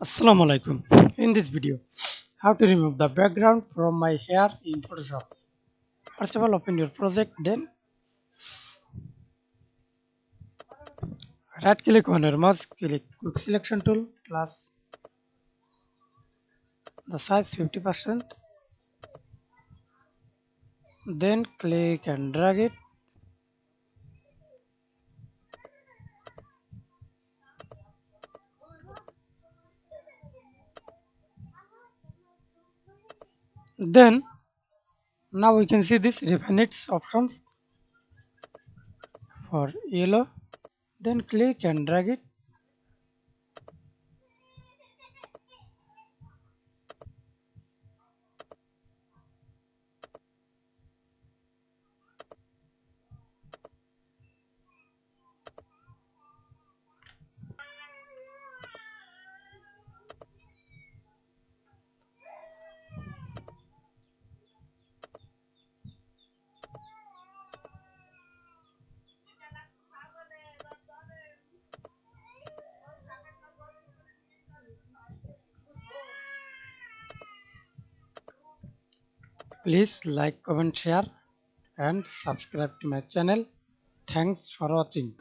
Assalamu alaikum. In this video, how to remove the background from my hair in Photoshop. First of all, open your project, then right click on your mouse, click quick selection tool plus the size 50%, then click and drag it. Then now we can see this refine its options for yellow, then click and drag it. Please like, comment, share and subscribe to my channel. Thanks for watching.